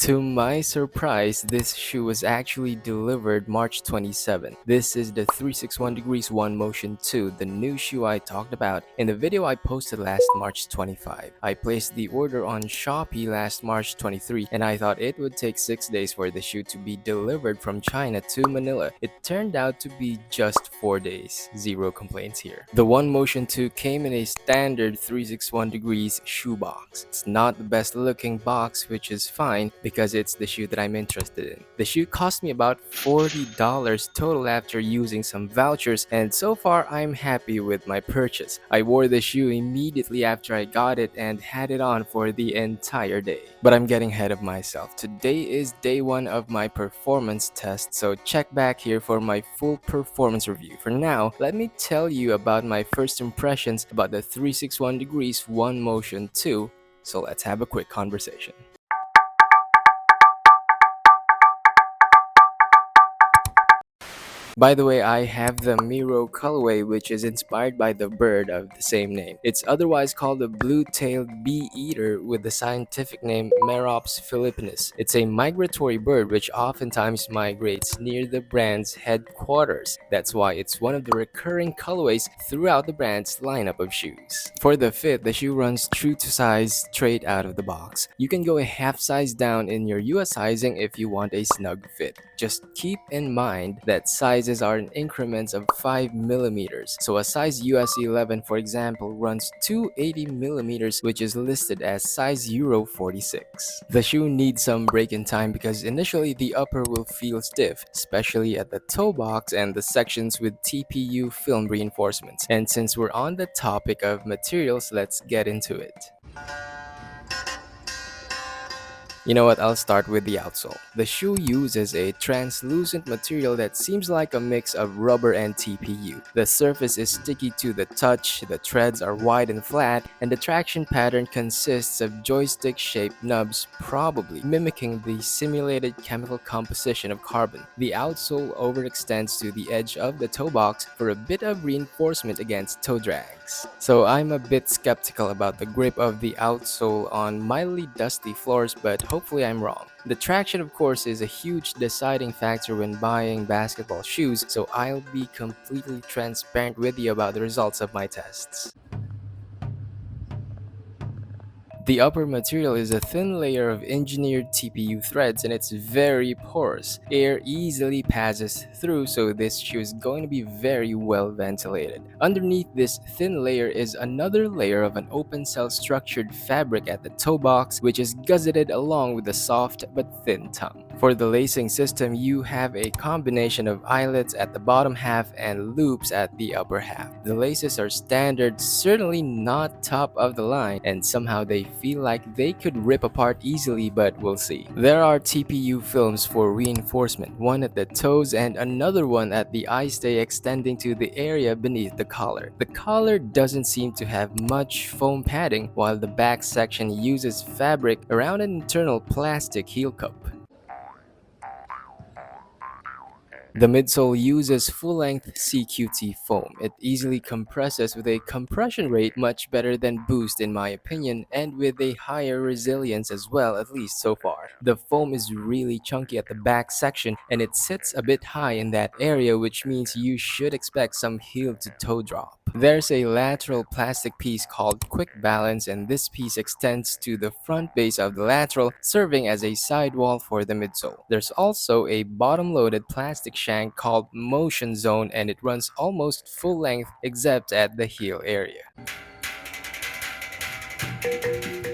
To my surprise, this shoe was actually delivered March 27. This is the 361 Degrees One Motion 2, the new shoe I talked about in the video I posted last March 25. I placed the order on Shopee last March 23 and I thought it would take 6 days for the shoe to be delivered from China to Manila. It turned out to be just 4 days. Zero complaints here. The One Motion 2 came in a standard 361 Degrees shoe box. It's not the best looking box, which is fine because it's the shoe that I'm interested in. The shoe cost me about $40 total after using some vouchers, and so far I'm happy with my purchase. I wore the shoe immediately after I got it and had it on for the entire day. But I'm getting ahead of myself. Today is day 1 of my performance test, so check back here for my full performance review. For now, let me tell you about my first impressions about the 361 Degrees One Motion 2, so let's have a quick conversation. By the way, I have the Miro colorway, which is inspired by the bird of the same name. It's otherwise called the blue-tailed bee-eater with the scientific name Merops philippinus. It's a migratory bird which oftentimes migrates near the brand's headquarters. That's why it's one of the recurring colorways throughout the brand's lineup of shoes. For the fit, the shoe runs true to size straight out of the box. You can go a half size down in your US sizing if you want a snug fit. Just keep in mind that sizes are in increments of 5 millimeters. So a size US 11, for example, runs 280 millimeters, which is listed as size Euro 46. The shoe needs some break-in time because initially the upper will feel stiff, especially at the toe box and the sections with TPU film reinforcements. And since we're on the topic of materials, let's get into it. You know what, I'll start with the outsole. The shoe uses a translucent material that seems like a mix of rubber and TPU. The surface is sticky to the touch, the treads are wide and flat, and the traction pattern consists of joystick-shaped nubs, probably mimicking the simulated chemical composition of carbon. The outsole overextends to the edge of the toe box for a bit of reinforcement against toe drags. So I'm a bit skeptical about the grip of the outsole on mildly dusty floors, but hopefully I'm wrong. The traction, of course, is a huge deciding factor when buying basketball shoes, so I'll be completely transparent with you about the results of my tests. The upper material is a thin layer of engineered TPU threads and it's very porous. Air easily passes through, so this shoe is going to be very well ventilated. Underneath this thin layer is another layer of an open cell structured fabric at the toe box, which is gusseted along with a soft but thin tongue. For the lacing system, you have a combination of eyelets at the bottom half and loops at the upper half. The laces are standard, certainly not top of the line, and somehow they feel like they could rip apart easily, but we'll see. There are TPU films for reinforcement, one at the toes and another one at the eye stay extending to the area beneath the collar. The collar doesn't seem to have much foam padding, while the back section uses fabric around an internal plastic heel cup. The midsole uses full-length CQT foam. It easily compresses with a compression rate much better than Boost in my opinion, and with a higher resilience as well, at least so far. The foam is really chunky at the back section and it sits a bit high in that area, which means you should expect some heel to toe drop. There's a lateral plastic piece called Quick Balance, and this piece extends to the front base of the lateral, serving as a sidewall for the midsole. There's also a bottom-loaded plastic shank called Motion Zone, and it runs almost full length except at the heel area.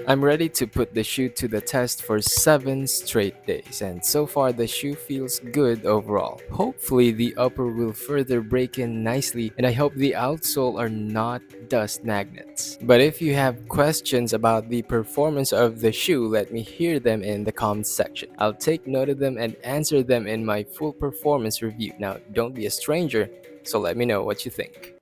I'm ready to put the shoe to the test for 7 straight days, and so far the shoe feels good overall. Hopefully the upper will further break in nicely, and I hope the outsole are not dust magnets. But if you have questions about the performance of the shoe, let me hear them in the comments section. I'll take note of them and answer them in my full performance review. Now, don't be a stranger, so let me know what you think.